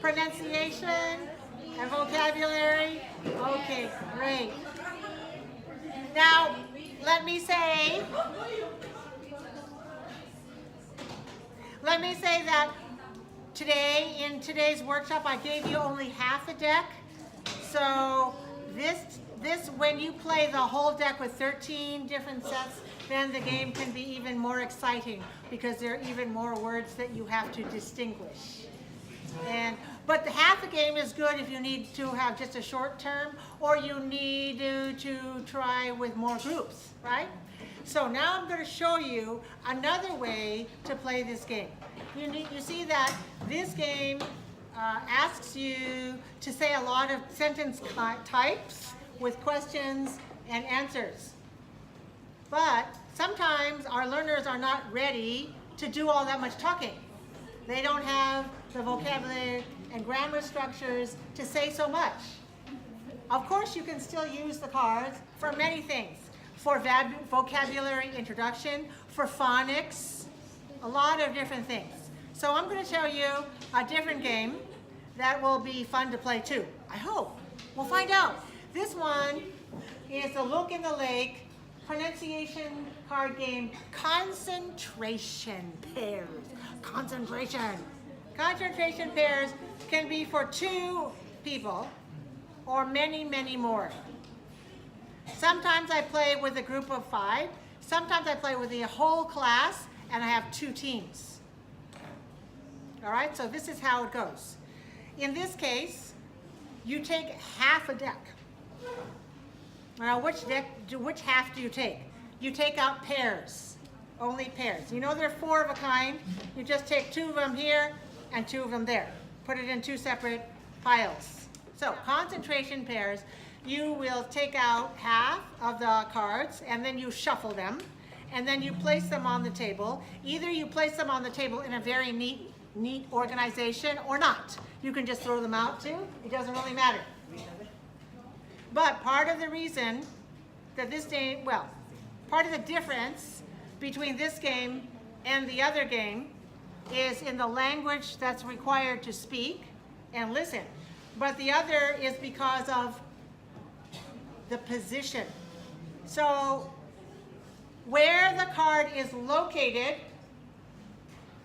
pronunciation and vocabulary? Okay, great. Now, let me say that today, in today's workshop, I gave you only half a deck. So this when you play the whole deck with 13 different sets, then the game can be even more exciting because there are even more words that you have to distinguish. But the half a game is good if you need to have just a short term or you need to try with more groups, right? So now I'm going to show you another way to play this game. You see that this game asks you to say a lot of sentence types with questions and answers. But sometimes our learners are not ready to do all that much talking. They don't have the vocabulary and grammar structures to say so much. Of course, you can still use the cards for many things. For vocabulary introduction, for phonics, a lot of different things. So I'm going to tell you a different game that will be fun to play too. I hope. We'll find out. This one is a look in the lake pronunciation card game, concentration pairs. Concentration. Concentration pairs can be for 2 people or many, many more. Sometimes I play with a group of 5. Sometimes I play with the whole class and I have 2 teams. All right, so this is how it goes. In this case, you take half a deck. Now, which half do you take? You take out pairs, only pairs. You know there are 4 of a kind. You just take 2 of them here and 2 of them there. Put it in 2 separate piles. So concentration pairs, you will take out half of the cards and then you shuffle them and then you place them on the table. Either you place them on the table in a very neat organization or not. You can just throw them out too. It doesn't really matter. But part of the reason that this game, well, part of the difference between this game and the other game is in the language that's required to speak and listen. But the other is because of the position. So where the card is located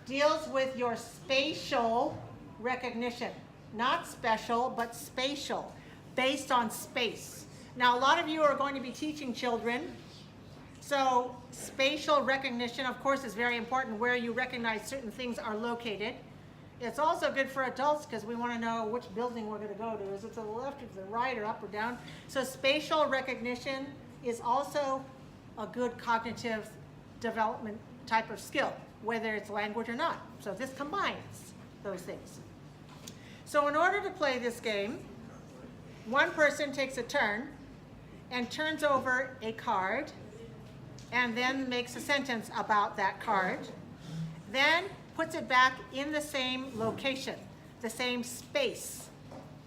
deals with your spatial recognition. Not special, but spatial, based on space. Now, a lot of you are going to be teaching children, so spatial recognition, of course, is very important where you recognize certain things are located. It's also good for adults because we want to know which building we're going to go to. Is it to the left, or to the right, or up or down? So spatial recognition is also a good cognitive development type of skill, whether it's language or not. So this combines those things. So in order to play this game, one person takes a turn and turns over a card and then makes a sentence about that card, then puts it back in the same location, the same space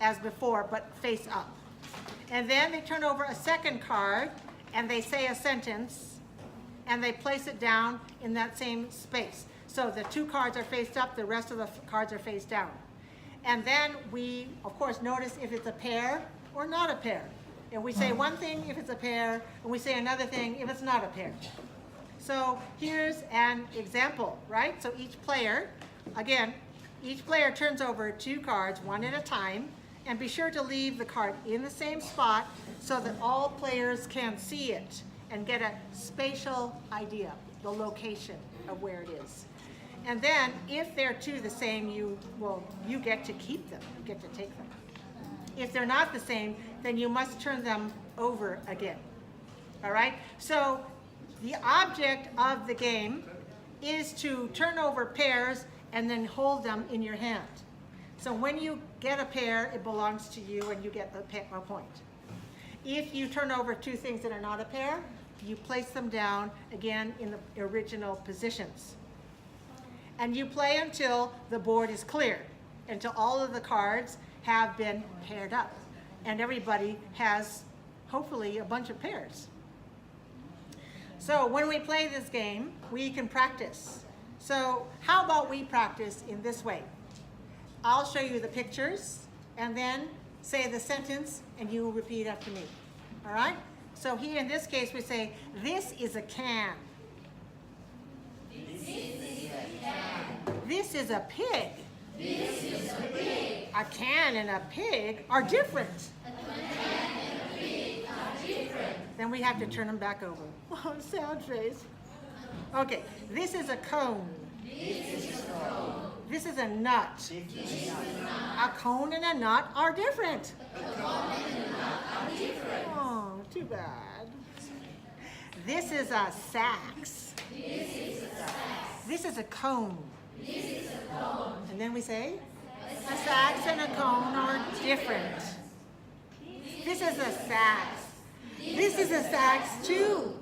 as before, but face up. And then they turn over a second card and they say a sentence and they place it down in that same space. So the 2 cards are faced up, the rest of the cards are face down. And then we, of course, notice if it's a pair or not a pair. And we say one thing if it's a pair, and we say another thing if it's not a pair. So here's an example, right? So each player, again, each player turns over 2 cards, one at a time, and be sure to leave the card in the same spot so that all players can see it and get a spatial idea, the location of where it is. And then, if they're 2 the same, you get to keep them, you get to take them. If they're not the same, then you must turn them over again. All right? So the object of the game is to turn over pairs and then hold them in your hand. So when you get a pair, it belongs to you and you get a point. If you turn over 2 things that are not a pair, you place them down again in the original positions. And you play until the board is clear, until all of the cards have been paired up. And everybody has, hopefully, a bunch of pairs. So when we play this game, we can practice. So how about we practice in this way? I'll show you the pictures and then say the sentence and you will repeat after me. All right? So here in this case we say, this is a can. This is a can. This is a pig. This is a pig. A can and a pig are different. A can and a pig are different. Then we have to turn them back over. Oh, sad face. Okay, this is a cone. This is a cone. This is a nut. This is a nut. A cone and a nut are different. A cone and a nut are different. Oh, too bad. This is a sax. This is a sax. This is a cone. This is a cone. And then we say, a sax and a cone are different. This is a sax. This is a sax too.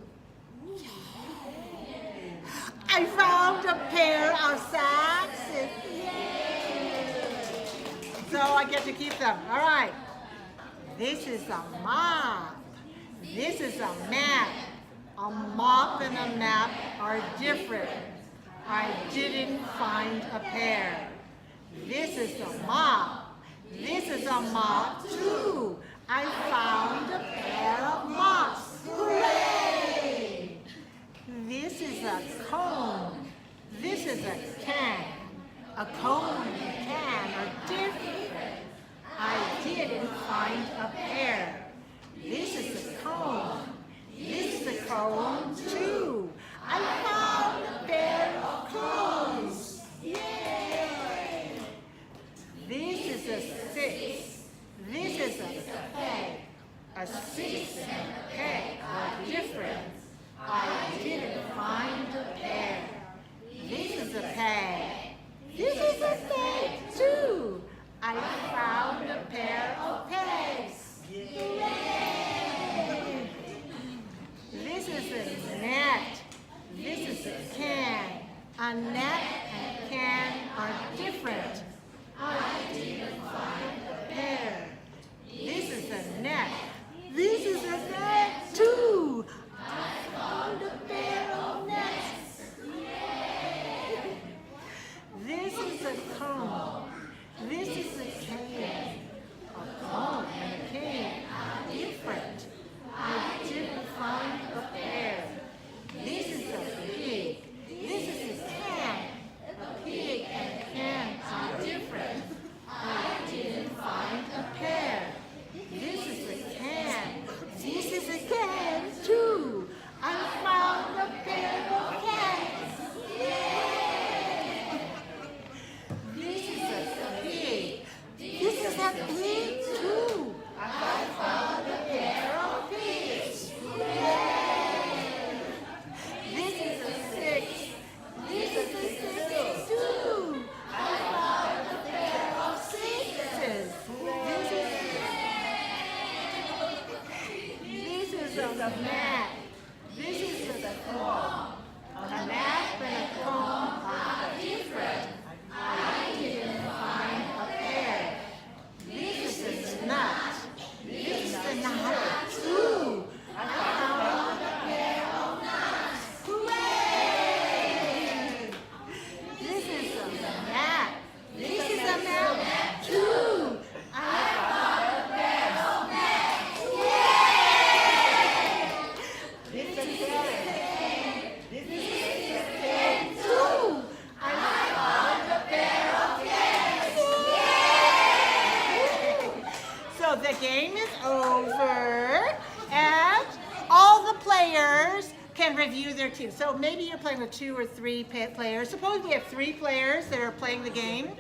I found a pair of saxes. Yay! So I get to keep them. All right. This is a mop. This is a map. A mop and a map are different. I didn't find a pair. This is a mop. This is a mop too. I found a pair of mops. Hooray! This is a cone. This is a can. A cone and a can are different. I didn't find a pair. This is a cone. This is a cone too. I found a pair of cones. Yay! This is a six. This is a peg. A six and a peg are different. I didn't find a pair. This is a peg. This is a peg too. I found a pair of pegs. Yay! This is a net. This is a can. A net and can are different. I didn't find a pair. This is a net. This is a net too. I found a pair of nets. Yay! This is a cone. This is a cane. A cone and a cane are different. I didn't find a pair. This is a pig. This is a can. A pig and a can are different. I didn't find a pair. This is a can. This is a can too. I found a pair of cans. Yay! This is a pig. This is a pig too. I found a pair of pigs. Yay! This is a six. This is a six too. I found a pair of sixes. This is a mat. This is a cone. A mat and a cone are different. I didn't find a pair. This is a nut. This is a nut too. I found a pair of nuts. Hooray! This is a mat. This is a mat too. I found a pair of mats. Yay! This is a pen. This is a pen too. I found a pair of pens. Yay! So the game is over, and all the players can review their team. So maybe you're playing with 2 or 3 players. Suppose we have 3 players that are playing the game.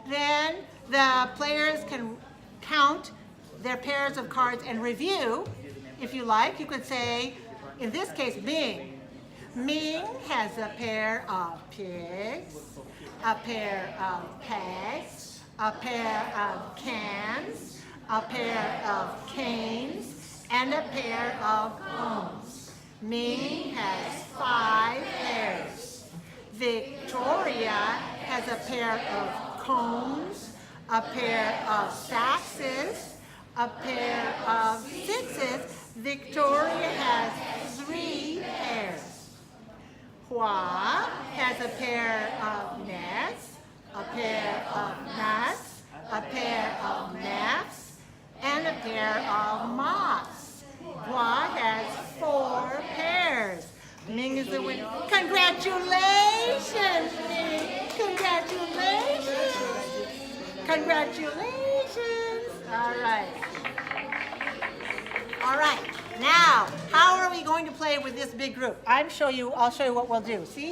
Then the players can count their pairs of cards and review. If you like, you could say, in this case, Ming. Ming has a pair of pigs, a pair of pegs, a pair of cans, a pair of canes, and a pair of cones. Ming has 5 pairs. Victoria has a pair of cones, a pair of saxes, a pair of sixes. Victoria has 3 pairs. Hua has a pair of nets, a pair of nuts, a pair of maps, and a pair of mops. Gua has 4 pairs. Ming is the winner. Congratulations, Ming! Congratulations! Congratulations! All right. All right. Now, how are we going to play with this big group? I'll show you what we'll do. See?